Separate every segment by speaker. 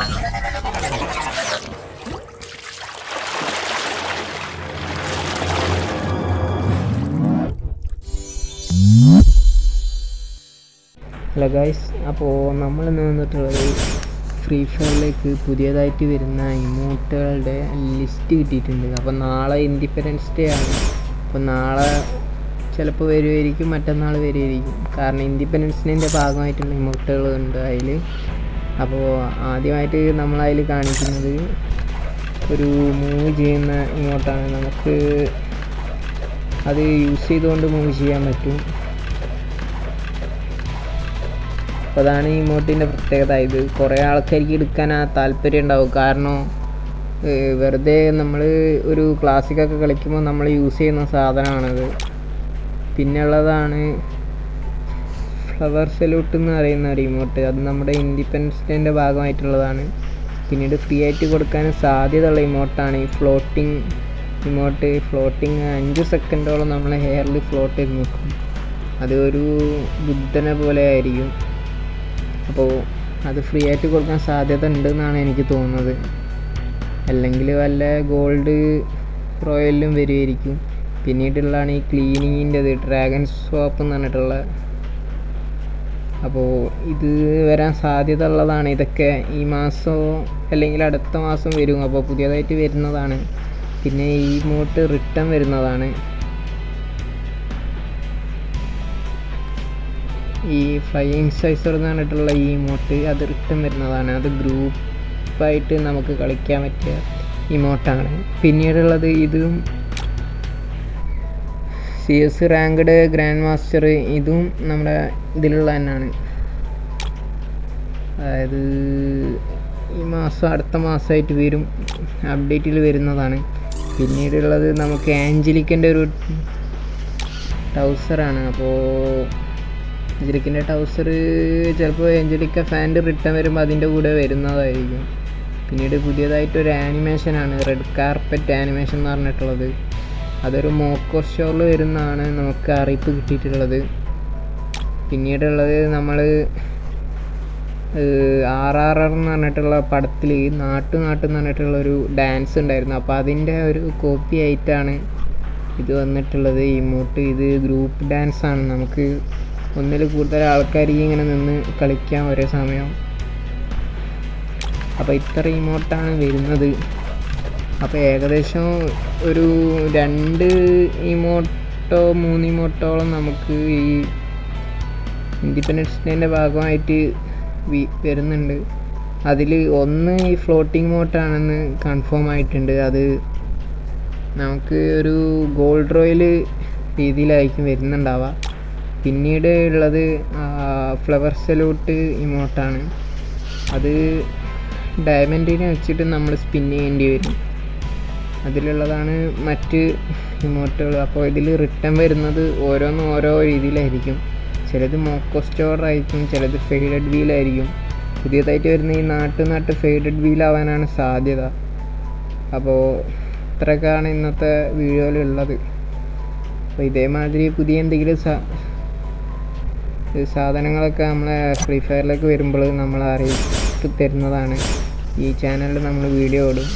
Speaker 1: Hello guys, അപ്പോൾ നമ്മളിന്ന് വന്നിട്ടുള്ളത് ഫ്രീ ഫയറിലേക്ക് പുതിയതായിട്ട് വരുന്ന ഇമോട്ടുകളുടെ ലിസ്റ്റ് കിട്ടിയിട്ടുണ്ട്. അപ്പോൾ നാളെ ഇൻഡിപെൻഡൻസ് ഡേ ആണ്. അപ്പോൾ നാളെ ചിലപ്പോൾ വരുമായിരിക്കും, മറ്റന്നാൾ വരുമായിരിക്കും. കാരണം ഇൻഡിപെൻഡൻസ് ഡേൻ്റെ ഭാഗമായിട്ടുള്ള ഇമോട്ടുകളുണ്ട് അതിൽ. അപ്പോൾ ആദ്യമായിട്ട് നമ്മളതിൽ കാണിക്കുന്നത് ഒരു മൂവ് ചെയ്യുന്ന ഇമോട്ടാണ്. നമുക്ക് അത് യൂസ് ചെയ്തുകൊണ്ട് മൂവ് ചെയ്യാൻ പറ്റും. അപ്പോൾ അതാണ് ഈ ഇമോട്ടിൻ്റെ പ്രത്യേകത. ഇത് കുറേ ആൾക്കാർക്ക് എടുക്കാൻ താല്പര്യം ഉണ്ടാവും. കാരണം വെറുതെ നമ്മൾ ഒരു ക്ലാസിക്കൊക്കെ കളിക്കുമ്പോൾ നമ്മൾ യൂസ് ചെയ്യുന്ന സാധനമാണത്. പിന്നുള്ളതാണ് ഫ്ലവർ സല്യൂട്ട് എന്ന് പറയുന്ന ഒരു ഇമോട്ട്. അത് നമ്മുടെ ഇൻഡിപെൻഡൻസ് ഡേൻ്റെ ഭാഗമായിട്ടുള്ളതാണ്. പിന്നീട് ഫ്രീ ആയിട്ട് കൊടുക്കാൻ സാധ്യതയുള്ള ഇമോട്ടാണ് ഈ ഫ്ലോട്ടിങ് ഇമോട്ട്. ഫ്ലോട്ടിങ് 5 സെക്കൻഡോളം നമ്മൾ ഹെയറിൽ ഫ്ലോട്ട് ചെയ്ത് നിൽക്കും. അത് ഒരു ബുദ്ധനെ പോലെ ആയിരിക്കും. അപ്പോൾ അത് ഫ്രീ ആയിട്ട് കൊടുക്കാൻ സാധ്യത ഉണ്ടെന്നാണ് എനിക്ക് തോന്നുന്നത്. അല്ലെങ്കിൽ വല്ല ഗോൾഡ് റോയലിലും വരുമായിരിക്കും. പിന്നീടുള്ളതാണ് ഈ ക്ലീനിങ്ങിൻ്റെത്, ഡ്രാഗൺ സ്വാപ്പ് എന്ന് പറഞ്ഞിട്ടുള്ള. അപ്പോൾ ഇത് വരാൻ സാധ്യത ഉള്ളതാണ്. ഇതൊക്കെ ഈ മാസമോ അല്ലെങ്കിൽ അടുത്ത മാസം വരും. അപ്പോൾ പുതിയതായിട്ട് വരുന്നതാണ്. പിന്നെ ഈ ഇമോട്ട് റിട്ടേൺ വരുന്നതാണ്. ഈ ഫ്ലൈയിങ് സൈസർ എന്ന് പറഞ്ഞിട്ടുള്ള ഈ ഇമോട്ട് അത് റിട്ടേൺ വരുന്നതാണ്. അത് ഗ്രൂപ്പായിട്ട് നമുക്ക് കളിക്കാൻ പറ്റിയ ഇമോട്ടാണ്. പിന്നീടുള്ളത് ഇതും CS റാങ്ക്ഡ് ഗ്രാൻഡ് മാസ്റ്റർ. ഇതും നമ്മുടെ ഇതിലുള്ള തന്നെയാണ്. അതായത് ഈ മാസം അടുത്ത മാസമായിട്ട് വരും, അപ്ഡേറ്റിൽ വരുന്നതാണ്. പിന്നീടുള്ളത് നമുക്ക് ആഞ്ചലിക്കൻ്റെ ഒരു ടൗസറാണ്. അപ്പോൾ ഏഞ്ചലിക്കിൻ്റെ ടൗസർ ചിലപ്പോൾ ഏഞ്ചലിക്ക ഫാൻഡ് റിട്ടേൺ വരുമ്പോൾ അതിൻ്റെ കൂടെ വരുന്നതായിരിക്കും. പിന്നീട് പുതിയതായിട്ടൊരു ആനിമേഷനാണ്, റെഡ് കാർപ്പറ്റ് ആനിമേഷൻ എന്ന് പറഞ്ഞിട്ടുള്ളത്. അതൊരു മോക്കോ സ്റ്റോറിൽ വരുന്നതാണ് നമുക്ക് അറിയിപ്പ് കിട്ടിയിട്ടുള്ളത്. പിന്നീടുള്ളത് നമ്മൾ RRR എന്ന് പറഞ്ഞിട്ടുള്ള പടത്തിൽ നാട്ട് എന്ന് പറഞ്ഞിട്ടുള്ളൊരു ഡാൻസ് ഉണ്ടായിരുന്നു. അപ്പോൾ അതിൻ്റെ ഒരു കോപ്പി ആയിട്ടാണ് ഇത് വന്നിട്ടുള്ളത് ഇമോട്ട്. ഇത് ഗ്രൂപ്പ് ഡാൻസാണ്. നമുക്ക് ഒന്നിൽ കൂടുതൽ ആൾക്കാർക്ക് ഇങ്ങനെ നിന്ന് കളിക്കാം ഒരേ സമയം. അപ്പോൾ ഇത്ര ഇമോട്ടാണ് വരുന്നത്. അപ്പോൾ ഏകദേശം ഒരു 2 ഇമോട്ടോ 3 ഇമോട്ടോളം നമുക്ക് ഈ ഇൻഡിപെൻഡൻസ് ഡേൻ്റെ ഭാഗമായിട്ട് വരുന്നുണ്ട്. അതിൽ ഒന്ന് ഈ ഫ്ലോട്ടിംഗ് ഇമോട്ടാണെന്ന് കൺഫേം ആയിട്ടുണ്ട്. അത് നമുക്ക് ഒരു ഗോൾഡ് റോയൽ രീതിയിലായിരിക്കും വരുന്നുണ്ടാവുക. പിന്നീട് ഉള്ളത് ഫ്ലവർ സല്യൂട്ട് ഇമോട്ടാണ്. അത് ഡയമണ്ടിനെ വെച്ചിട്ട് നമ്മൾ സ്പിൻ ചെയ്യേണ്ടി വരും. അതിലുള്ളതാണ് മറ്റ് ഇമോട്ടുകൾ. അപ്പോൾ ഇതിൽ റിട്ടേൺ വരുന്നത് ഓരോന്നും ഓരോ രീതിയിലായിരിക്കും. ചിലത് മോക്കോ സ്റ്റോർ ആയിരിക്കും, ചിലത് ഫെയ്ഡഡ് വീലായിരിക്കും. പുതിയതായിട്ട് വരുന്ന ഈ നാട്ട് ഫെയ്ഡഡ് വീലാവാനാണ് സാധ്യത. അപ്പോൾ ഇത്രയൊക്കെയാണ് ഇന്നത്തെ വീഡിയോയിലുള്ളത്. അപ്പോൾ ഇതേമാതിരി പുതിയ എന്തെങ്കിലും സാധനങ്ങളൊക്കെ നമ്മളെ ഫ്രീ ഫയറിലേക്ക് വരുമ്പോൾ നമ്മൾ അറിയിപ്പ് തരുന്നതാണ്. ഈ ചാനലിൽ നമ്മൾ വീഡിയോ ഇടും.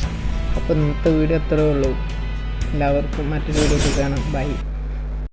Speaker 1: അപ്പോൾ ഇന്നത്തെ വീഡിയോ അത്രേ ഉള്ളൂ. എല്ലാവർക്കും മറ്റൊരു വീഡിയോയിൽ കാണാം. ബൈ.